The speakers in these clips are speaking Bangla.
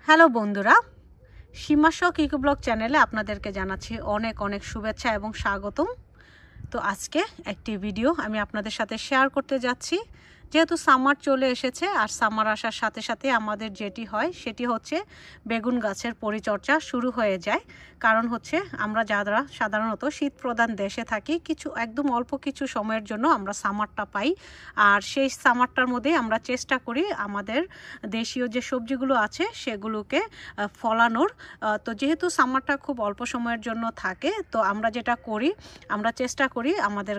হ্যালো বন্ধুরা, সীমা শখ ইকো ব্লগ চ্যানেলে আপনাদেরকে জানাচ্ছি অনেক অনেক শুভেচ্ছা এবং স্বাগতম। তো আজকে একটি ভিডিও আমি আপনাদের সাথে শেয়ার করতে যাচ্ছি। যেহেতু সামার চলে এসেছে আর সামার আসার সাথে সাথে আমাদের যেটি হয় সেটি হচ্ছে বেগুন গাছের পরিচর্যা শুরু হয়ে যায়। কারণ হচ্ছে আমরা যারা সাধারণত শীত প্রধান দেশে থাকি একদম অল্প কিছু সময়ের জন্য আমরা সামারটা পাই, আর সেই সামারটার মধ্যে আমরা চেষ্টা করি আমাদের দেশীয় যে সবজিগুলো আছে সেগুলোকে ফলানোর। তো যেহেতু সামারটা খুব অল্প সময়ের জন্য থাকে, তো আমরা যেটা করি, আমরা চেষ্টা করি আমাদের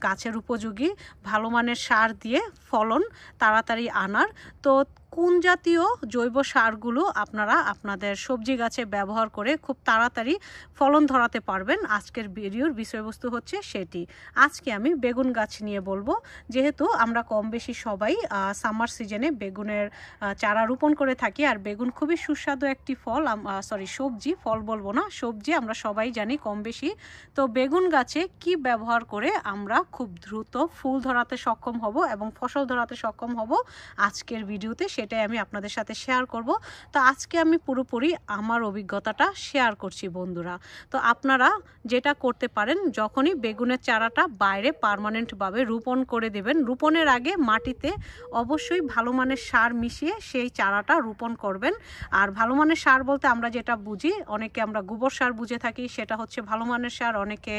গাছের উপযোগী ভালো মানের সার দিয়ে ফলন তাড়াতাড়ি আনার। তো কোন জাতীয় জৈব সারগুলো আপনারা আপনাদের সবজি গাছে ব্যবহার করে খুব তাড়াতাড়ি ফলন ধরাতে পারবেন, আজকের ভিডিওর বিষয়বস্তু হচ্ছে সেটি। আজকে আমি বেগুন গাছ নিয়ে বলবো। যেহেতু আমরা কম বেশি সবাই সামার সিজনে বেগুনের চারা রোপণ করে থাকি, আর বেগুন খুবই সুস্বাদু একটি সবজি, ফল বলবো না, সবজি আমরা সবাই জানি কম বেশি। তো বেগুন গাছে কি ব্যবহার করে আমরা খুব দ্রুত ফুল ধরাতে সক্ষম হব এবং ফসল ধরাতে সক্ষম হব, আজকের ভিডিওতে সেটাই আমি আপনাদের সাথে শেয়ার করব। তো আজকে আমি পুরোপুরি আমার অভিজ্ঞতাটা শেয়ার করছি বন্ধুরা। তো আপনারা যেটা করতে পারেন, যখনই বেগুনের চারাটা বাইরে পার্মানেন্টভাবে রোপণ করে দেবেন, রোপণের আগে মাটিতে অবশ্যই ভালো মানের সার মিশিয়ে সেই চারাটা রোপণ করবেন। আর ভালো মানের সার বলতে আমরা যেটা বুঝি, অনেকে আমরা গোবর সার বুঝে থাকি, সেটা হচ্ছে ভালো মানের সার। অনেকে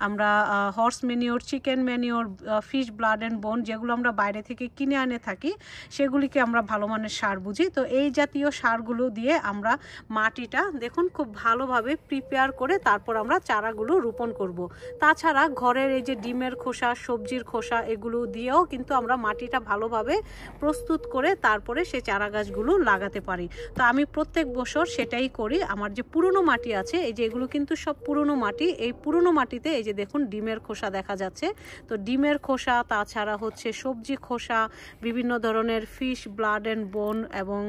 আমরা horse manure, chicken manure, fish blood and বোন, যেগুলো আমরা বাইরে থেকে কিনে আনে থাকি, সেগুলিকে আমরা ভালো মানের সার বুঝি। তো এই জাতীয় সারগুলো দিয়ে আমরা মাটিটা দেখুন খুব ভালোভাবে প্রিপেয়ার করে তারপর আমরা চারাগুলো রোপণ করব। তাছাড়া ঘরের এই যে ডিমের খোসা, সবজির খোসা, এগুলো দিয়েও কিন্তু আমরা মাটিটা ভালোভাবে প্রস্তুত করে তারপরে সেই চারা গাছগুলো লাগাতে পারি। তো আমি প্রত্যেক বছর সেটাই করি। আমার যে পুরনো মাটি আছে, এই যে এগুলো কিন্তু সব পুরনো মাটি, এই পুরনো মাটিতে এই যে দেখুন ডিমের খোসা দেখা যাচ্ছে। তো ডিমের খোসা, তাছাড়া হচ্ছে সবজি খোসা, বিভিন্ন ধরনের ফিশ ব্লাড অ্যান্ড বোন এবং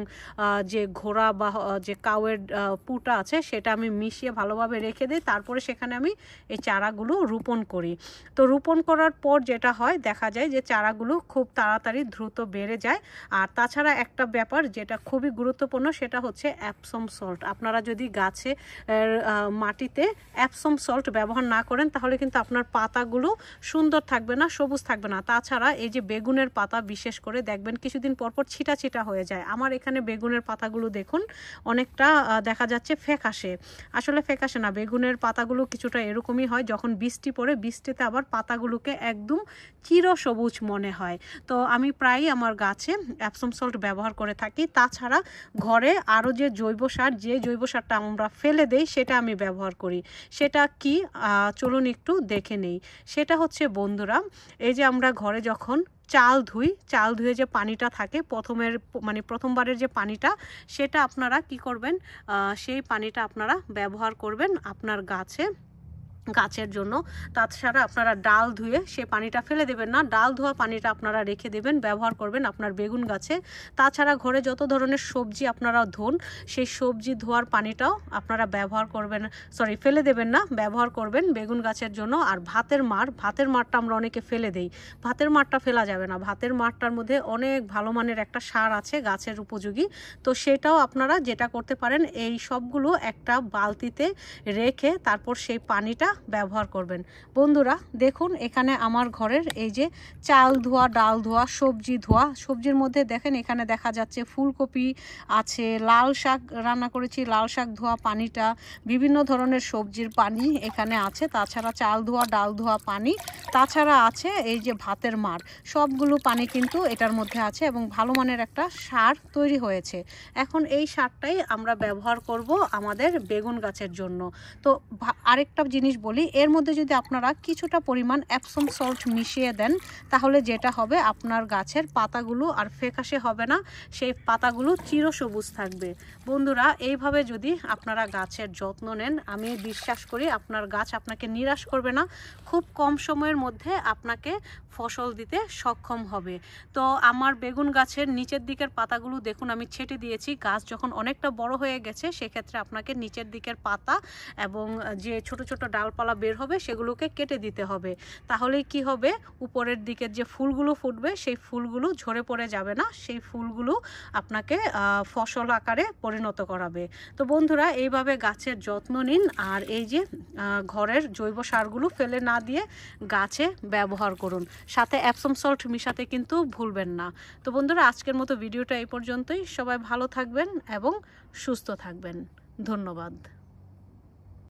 যে ঘোড়া বা যে কাউয়ের পুটা আছে, সেটা আমি মিশিয়ে ভালোভাবে রেখে দিই। তারপরে সেখানে আমি এই চারাগুলো রোপণ করি। তো রোপণ করার পর যেটা হয়, দেখা যায় যে চারাগুলো খুব তাড়াতাড়ি দ্রুত বেড়ে যায়। আর তাছাড়া একটা ব্যাপার যেটা খুবই গুরুত্বপূর্ণ, সেটা হচ্ছে অ্যাপসম সল্ট। আপনারা যদি গাছে মাটিতে অ্যাপসম সল্ট ব্যবহার না করেন, তাহলে কিন্তু আপনার পাতাগুলো সুন্দর থাকবে না, সবুজ থাকবে না। তাছাড়া এই যে বেগুনের পাতা বিশেষ করে দেখবেন কিছুদিন পরপর ছিটা ছিটা হয়ে যায়। আমার এখানে বেগুনের পাতাগুলো দেখুন অনেকটা দেখা যাচ্ছে ফ্যাকাশে। আসলে ফ্যাকাশে না, বেগুনের পাতাগুলো কিছুটা এরকমই হয় যখন বৃষ্টি পড়ে, বৃষ্টিতে আবার পাতাগুলোকে একদম চিরসবুজ মনে হয়। তো আমি প্রায়ই আমার গাছে অ্যাপসম সল্ট ব্যবহার করে থাকি। তাছাড়া ঘরে আরও যে জৈব সারটা আমরা ফেলে দেই, সেটা আমি ব্যবহার করি। সেটা কি চলুন একটু দেখে নেই। সেটা হচ্ছে বন্ধুরা, এই যে আমরা ঘরে যখন চাল ধুয়ে যে পানিটা থাকে, প্রথমবারের যে পানিটা, সেটা আপনারা কি করবেন, সেই পানিটা আপনারা ব্যবহার করবেন আপনার গাছের জন্য। তাছাড়া আপনারা ডাল ধুয়ে সে পানিটা ফেলে দেবেন না, ডাল ধোয়া পানিটা আপনারা রেখে দেবেন, ব্যবহার করবেন আপনার বেগুন গাছে। তাছাড়া ঘরে যত ধরনের সবজি আপনারা ধোন, সেই সবজি ধোয়ার পানিটাও আপনারা ফেলে দেবেন না, ব্যবহার করবেন বেগুন গাছের জন্য। আর ভাতের মাড়টা আমরা অনেকে ফেলে দেই, ভাতের মাড়টা ফেলা যাবে না। ভাতের মাড়টার মধ্যে অনেক ভালো মানের একটা সার আছে গাছের উপযোগী। তো সেটাও আপনারা যেটা করতে পারেন, এই সবগুলো একটা বালতিতে রেখে তারপর সেই পানিটা ব্যবহার করবেন। বন্ধুরা দেখুন, এখানে আমার ঘরের এই যে চাল ধোয়া, ডাল ধোয়া, সবজি ধোয়া, সবজির মধ্যে দেখেন এখানে দেখা যাচ্ছে ফুলকপি আছে, লাল শাক রান্না করেছি, লাল শাক ধোয়া পানিটা, বিভিন্ন ধরনের সবজির পানি এখানে আছে। তাছাড়া চাল ধোয়া, ডাল ধোয়া পানি, তাছাড়া আছে এই যে ভাতের মাড়, সবগুলো পানি কিন্তু এটার মধ্যে আছে এবং ভালো মানের একটা সার তৈরি হয়েছে। এখন এই সারটাই আমরা ব্যবহার করব আমাদের বেগুন গাছের জন্য। তো আরেকটা জিনিস বলি, এর মধ্যে যদি আপনারা কিছুটা পরিমাণ অ্যাপসম সল্ট মিশিয়ে দেন, তাহলে যেটা হবে, আপনার গাছের পাতাগুলো আর ফ্যাকাশে হবে না, সেই পাতাগুলো চিরসবুজ থাকবে। বন্ধুরা এইভাবে যদি আপনারা গাছের যত্ন নেন, আমি বিশ্বাস করি আপনার গাছ আপনাকে নিরাশ করবে না, খুব কম সময়ের মধ্যে আপনাকে ফসল দিতে সক্ষম হবে। তো আমার বেগুন গাছের নিচের দিকের পাতাগুলো দেখুন আমি ছেটে দিয়েছি। গাছ যখন অনেকটা বড় হয়ে গেছে, সেক্ষেত্রে আপনাকে নিচের দিকের পাতা এবং যে ছোট ছোট ডালপালা বের হবে সেগুলোকে কেটে দিতে হবে। তাহলেই কি হবে, উপরের দিকের যে ফুলগুলো ফুটবে সেই ফুলগুলো ঝরে পড়ে যাবে না, সেই ফুলগুলো আপনাকে ফসল আকারে পরিণত করাবে। তো বন্ধুরা, এইভাবে গাছের যত্ন নিন, আর এই যে ঘরের জৈব সারগুলো ফেলে না দিয়ে গাছে ব্যবহার করুন, সাথে এপসম সল্ট মিশাতে কিন্তু ভুলবেন না। তো বন্ধুরা, আজকের মতো ভিডিওটা এই পর্যন্তই। সবাই ভালো থাকবেন এবং সুস্থ থাকবেন। ধন্যবাদ।